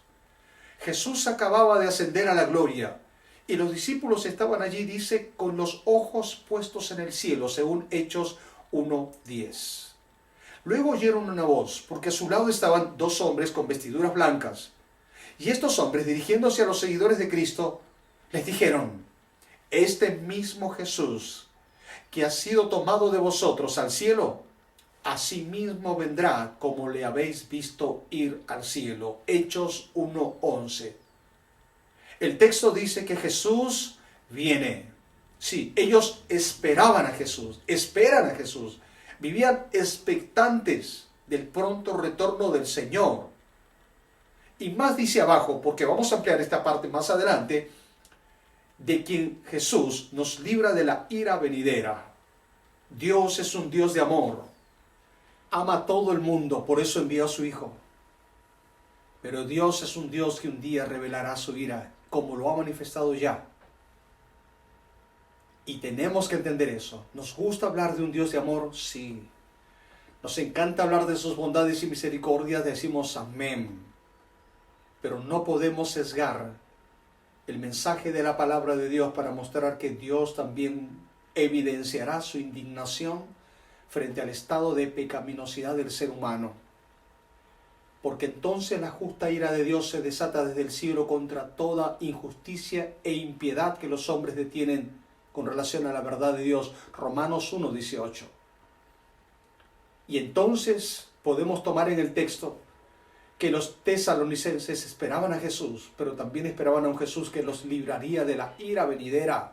Jesús acababa de ascender a la gloria y los discípulos estaban allí, dice, con los ojos puestos en el cielo, según Hechos 1:10. Luego oyeron una voz, porque a su lado estaban dos hombres con vestiduras blancas. Y estos hombres, dirigiéndose a los seguidores de Cristo, les dijeron: este mismo Jesús que ha sido tomado de vosotros al cielo, asimismo vendrá como le habéis visto ir al cielo. Hechos 1:11. El texto dice que Jesús viene. Sí, ellos esperaban a Jesús, esperan a Jesús. Vivían expectantes del pronto retorno del Señor. Y más dice abajo, porque vamos a ampliar esta parte más adelante, de quien Jesús nos libra de la ira venidera. Dios es un Dios de amor. Ama a todo el mundo, por eso envió a su Hijo. Pero Dios es un Dios que un día revelará su ira, como lo ha manifestado ya. Y tenemos que entender eso. ¿Nos gusta hablar de un Dios de amor? Sí. Nos encanta hablar de sus bondades y misericordias, decimos amén. Pero no podemos sesgar el mensaje de la palabra de Dios para mostrar que Dios también evidenciará su indignación frente al estado de pecaminosidad del ser humano. Porque entonces la justa ira de Dios se desata desde el cielo contra toda injusticia e impiedad que los hombres detienen con relación a la verdad de Dios. Romanos 1:18. Y entonces podemos tomar en el texto que los tesalonicenses esperaban a Jesús, pero también esperaban a un Jesús que los libraría de la ira venidera.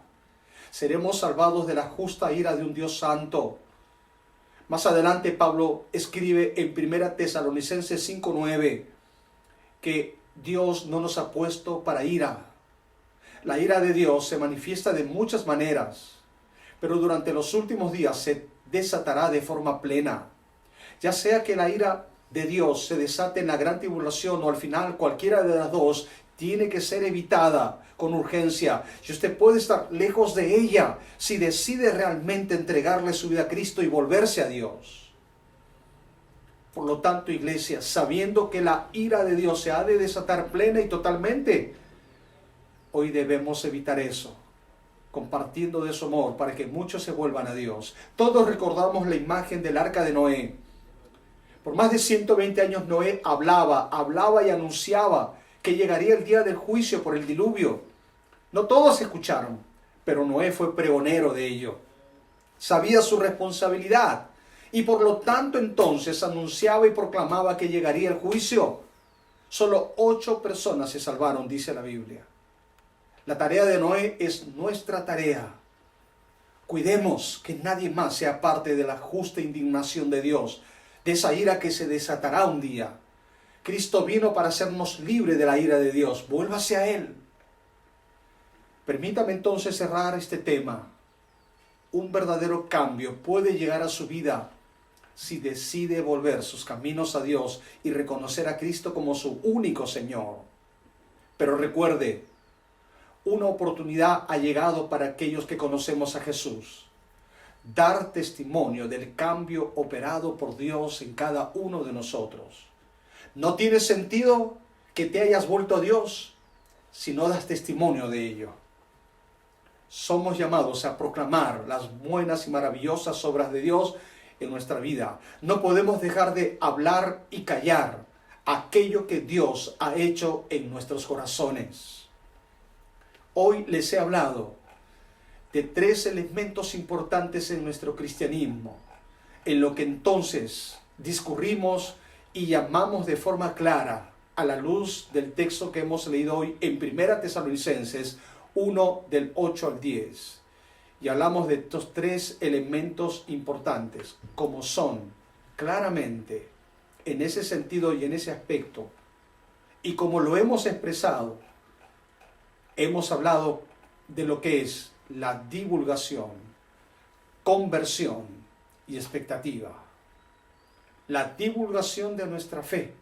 Seremos salvados de la justa ira de un Dios santo. Más adelante Pablo escribe en 1 Tesalonicenses 5:9 que Dios no nos ha puesto para ira. La ira de Dios se manifiesta de muchas maneras, pero durante los últimos días se desatará de forma plena. Ya sea que la ira de Dios se desate en la gran tribulación o al final, cualquiera de las dos tiene que ser evitada con urgencia. Y usted puede estar lejos de ella si decide realmente entregarle su vida a Cristo y volverse a Dios. Por lo tanto, iglesia, sabiendo que la ira de Dios se ha de desatar plena y totalmente, hoy debemos evitar eso, compartiendo de su amor para que muchos se vuelvan a Dios. Todos recordamos la imagen del arca de Noé. Por más de 120 años Noé hablaba y anunciaba que llegaría el día del juicio por el diluvio. No todos escucharon, pero Noé fue pregonero de ello. Sabía su responsabilidad y por lo tanto entonces anunciaba y proclamaba que llegaría el juicio. Solo 8 personas se salvaron, dice la Biblia. La tarea de Noé es nuestra tarea. Cuidemos que nadie más sea parte de la justa indignación de Dios, de esa ira que se desatará un día. Cristo vino para hacernos libres de la ira de Dios. Vuélvase a Él. Permítame entonces cerrar este tema. Un verdadero cambio puede llegar a su vida si decide volver sus caminos a Dios y reconocer a Cristo como su único Señor. Pero recuerde, una oportunidad ha llegado para aquellos que conocemos a Jesús. Dar testimonio del cambio operado por Dios en cada uno de nosotros. No tiene sentido que te hayas vuelto a Dios si no das testimonio de ello. Somos llamados a proclamar las buenas y maravillosas obras de Dios en nuestra vida. No podemos dejar de hablar y callar aquello que Dios ha hecho en nuestros corazones. Hoy les he hablado de 3 elementos importantes en nuestro cristianismo, en lo que entonces discurrimos y llamamos de forma clara a la luz del texto que hemos leído hoy en 1 Tesalonicenses 1 del 8 al 10. Y hablamos de estos tres elementos importantes, como son claramente en ese sentido y en ese aspecto. Y como lo hemos expresado, hemos hablado de lo que es la divulgación, conversión y expectativa. La divulgación de nuestra fe,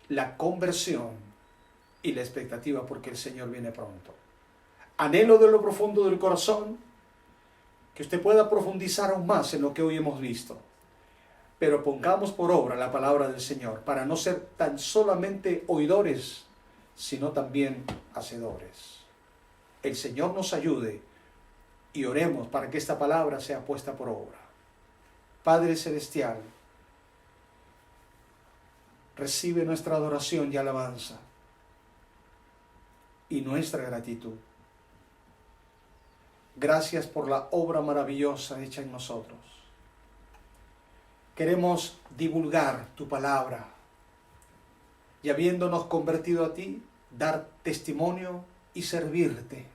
la conversión y la expectativa porque el Señor viene pronto. Anhelo de lo profundo del corazón que usted pueda profundizar aún más en lo que hoy hemos visto. Pero pongamos por obra la palabra del Señor para no ser tan solamente oidores, sino también hacedores. El Señor nos ayude y oremos para que esta palabra sea puesta por obra. Padre Celestial, recibe nuestra adoración y alabanza y nuestra gratitud. Gracias por la obra maravillosa hecha en nosotros. Queremos divulgar tu palabra y habiéndonos convertido a ti, dar testimonio y servirte,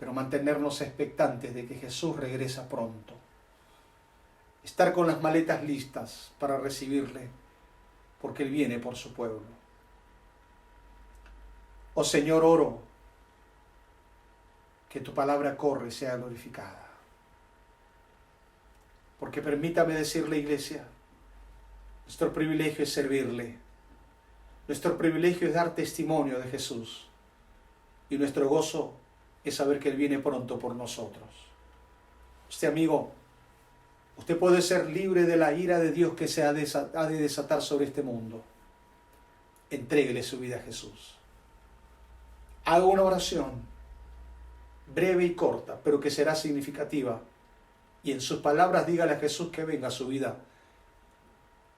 pero mantenernos expectantes de que Jesús regresa pronto. Estar con las maletas listas para recibirle, porque Él viene por su pueblo. Oh Señor, oro que tu palabra corre y sea glorificada. Porque permítame decirle, iglesia, nuestro privilegio es servirle. Nuestro privilegio es dar testimonio de Jesús. Y nuestro gozo es saber que Él viene pronto por nosotros. Usted, amigo, usted puede ser libre de la ira de Dios que se ha de desatar sobre este mundo. Entréguele su vida a Jesús. Haga una oración breve y corta, pero que será significativa. Y en sus palabras dígale a Jesús que venga a su vida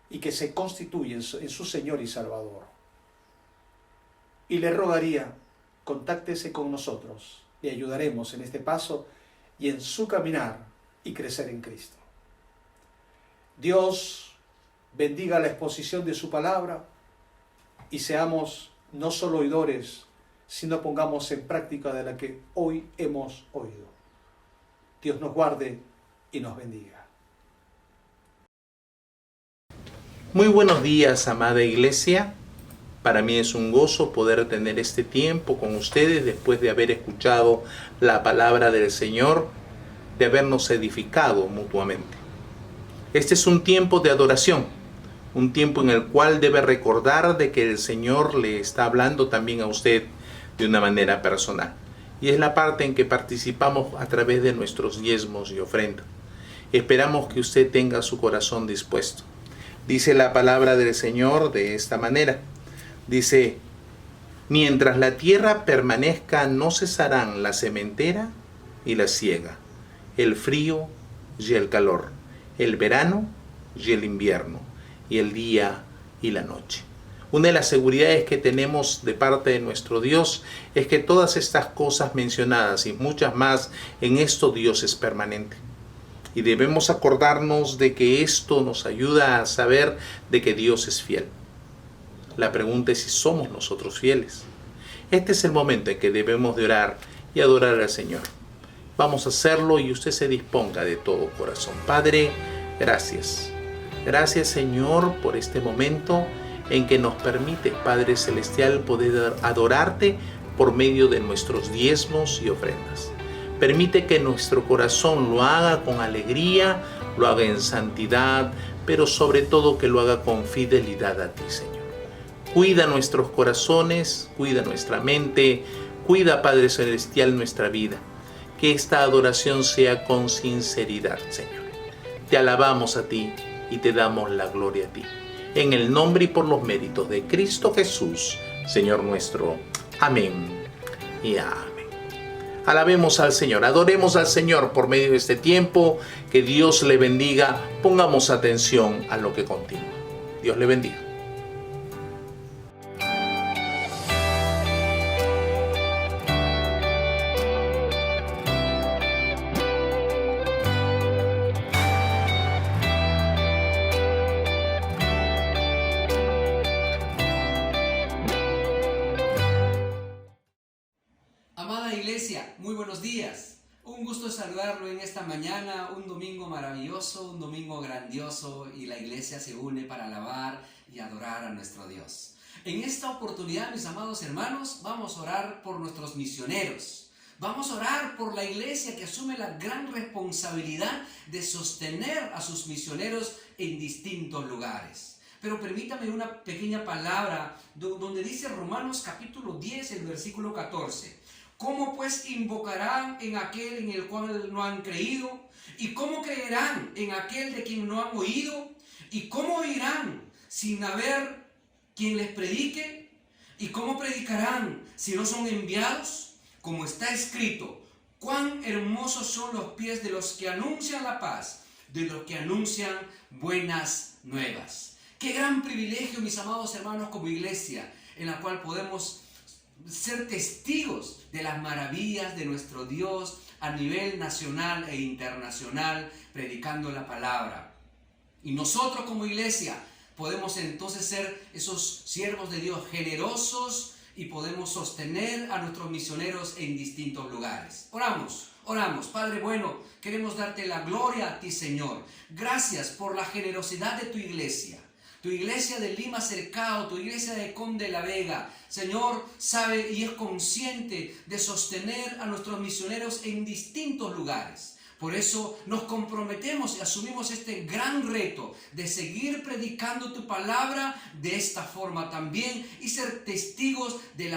y que se constituya en su Señor y Salvador. Y le rogaría, contáctese con nosotros. Le ayudaremos en este paso y en su caminar y crecer en Cristo. Dios bendiga la exposición de su palabra y seamos no solo oidores, sino pongamos en práctica de la que hoy hemos oído. Dios nos guarde y nos bendiga.
Muy buenos días, amada iglesia. Para mí es un gozo poder tener este tiempo con ustedes después de haber escuchado la palabra del Señor, de habernos edificado mutuamente. Este es un tiempo de adoración, un tiempo en el cual debe recordar de que el Señor le está hablando también a usted de una manera personal. Y es la parte en que participamos a través de nuestros diezmos y ofrendas. Esperamos que usted tenga su corazón dispuesto. Dice la palabra del Señor de esta manera. Dice, mientras la tierra permanezca no cesarán la sementera y la siega, el frío y el calor, el verano y el invierno, y el día y la noche. Una de las seguridades que tenemos de parte de nuestro Dios es que todas estas cosas mencionadas y muchas más, en esto Dios es permanente. Y debemos acordarnos de que esto nos ayuda a saber de que Dios es fiel. La pregunta es si somos nosotros fieles. Este es el momento en que debemos de orar y adorar al Señor. Vamos a hacerlo y usted se disponga de todo corazón. Padre, gracias. Gracias, Señor, por este momento en que nos permite, Padre Celestial, poder adorarte por medio de nuestros diezmos y ofrendas. Permite que nuestro corazón lo haga con alegría, lo haga en santidad, pero sobre todo que lo haga con fidelidad a ti, Señor. Cuida nuestros corazones, cuida nuestra mente, cuida, Padre Celestial, nuestra vida. Que esta adoración sea con sinceridad, Señor. Te alabamos a ti y te damos la gloria a ti. En el nombre y por los méritos de Cristo Jesús, Señor nuestro. Amén y amén. Alabemos al Señor, adoremos al Señor por medio de este tiempo. Que Dios le bendiga. Pongamos atención a lo que continúa. Dios le bendiga.
Amada iglesia, muy buenos días. Un gusto saludarlo en esta mañana, un domingo maravilloso, un domingo grandioso, y la iglesia se une para alabar y adorar a nuestro Dios. En esta oportunidad, mis amados hermanos, vamos a orar por nuestros misioneros. Vamos a orar por la iglesia que asume la gran responsabilidad de sostener a sus misioneros en distintos lugares. Pero permítame una pequeña palabra donde dice Romanos capítulo 10, el versículo 14. ¿Cómo pues invocarán en aquel en el cual no han creído? ¿Y cómo creerán en aquel de quien no han oído? ¿Y cómo oirán sin haber quien les predique? ¿Y cómo predicarán si no son enviados? Como está escrito, cuán hermosos son los pies de los que anuncian la paz, de los que anuncian buenas nuevas. Qué gran privilegio, mis amados hermanos, como iglesia, en la cual podemos ser testigos de las maravillas de nuestro Dios a nivel nacional e internacional, predicando la palabra. Y nosotros como iglesia podemos entonces ser esos siervos de Dios generosos, y podemos sostener a nuestros misioneros en distintos lugares. Oramos. Padre bueno, queremos darte la gloria a ti, Señor. Gracias por la generosidad de tu iglesia de Lima Cercado, tu iglesia de Conde la Vega. Señor, sabe y es consciente de sostener a nuestros misioneros en distintos lugares. Por eso nos comprometemos y asumimos este gran reto de seguir predicando tu palabra de esta forma también y ser testigos de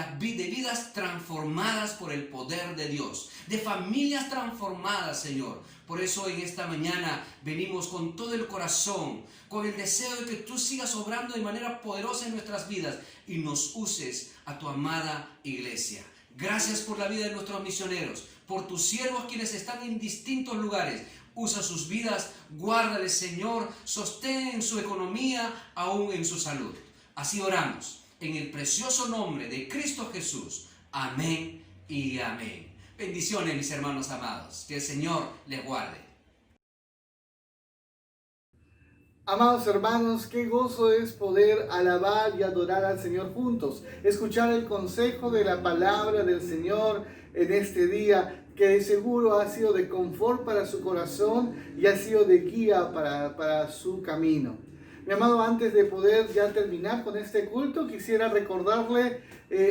vidas transformadas por el poder de Dios, de familias transformadas, Señor. Por eso en esta mañana venimos con todo el corazón, con el deseo de que tú sigas obrando de manera poderosa en nuestras vidas y nos uses a tu amada iglesia. Gracias por la vida de nuestros misioneros, por tus siervos quienes están en distintos lugares. Usa sus vidas, guárdales, Señor, sostén su economía, aún en su salud. Así oramos, en el precioso nombre de Cristo Jesús. Amén y amén. Bendiciones, mis hermanos amados. Que el Señor les guarde.
Amados hermanos, qué gozo es poder alabar y adorar al Señor juntos, escuchar el consejo de la palabra del Señor en este día, que de seguro ha sido de confort para su corazón y ha sido de guía para su camino. Mi amado, antes de poder ya terminar con este culto, quisiera recordarle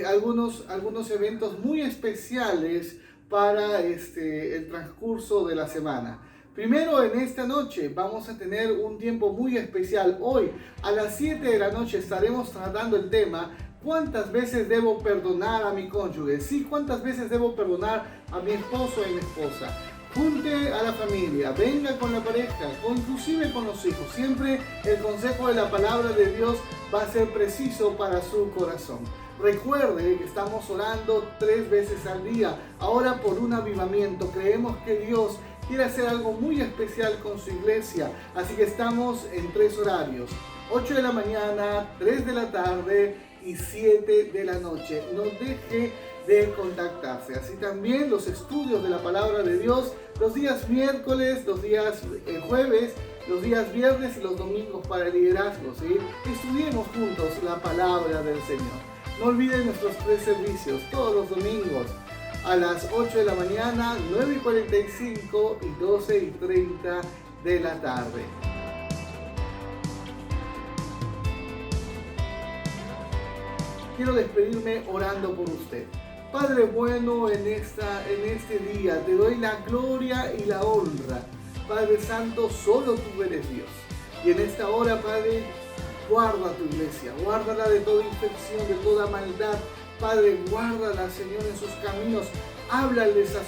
algunos eventos muy especiales para el transcurso de la semana. Primero, en esta noche vamos a tener un tiempo muy especial. Hoy a las 7 de la noche estaremos tratando el tema: ¿cuántas veces debo perdonar a mi cónyuge? Sí, ¿cuántas veces debo perdonar a mi esposo y mi esposa? Junte a la familia, venga con la pareja, inclusive con los hijos. Siempre el consejo de la palabra de Dios va a ser preciso para su corazón. Recuerde que estamos orando 3 veces al día, ahora por un avivamiento. Creemos que Dios quiere hacer algo muy especial con su iglesia, así que estamos en 3 horarios: 8 de la mañana, 3 de la tarde y 7 de la noche. No deje de contactarse. Así también los estudios de la palabra de Dios los días miércoles, los días jueves, los días viernes y los domingos para el liderazgo, ¿sí? Estudiemos juntos la palabra del Señor. No olviden nuestros 3 servicios todos los domingos a las 8 de la mañana, 9:45 y 12:30 de la tarde. Quiero despedirme orando por usted. Padre bueno, en este día te doy la gloria y la honra. Padre Santo, solo tú eres Dios. Y en esta hora, Padre, guarda tu iglesia, guárdala de toda infección, de toda maldad. Padre, guárdala, Señor, en sus caminos. Háblales a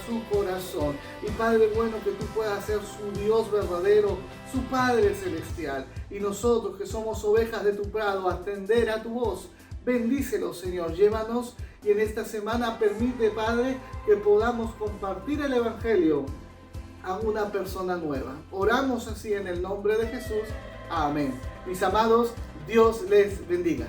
su corazón. Y Padre bueno, que tú puedas ser su Dios verdadero, su Padre celestial. Y nosotros que somos ovejas de tu prado, atender a tu voz. Bendícelo, Señor, llévanos y en esta semana permite, Padre, que podamos compartir el Evangelio a una persona nueva. Oramos así en el nombre de Jesús. Amén. Mis amados, Dios les bendiga.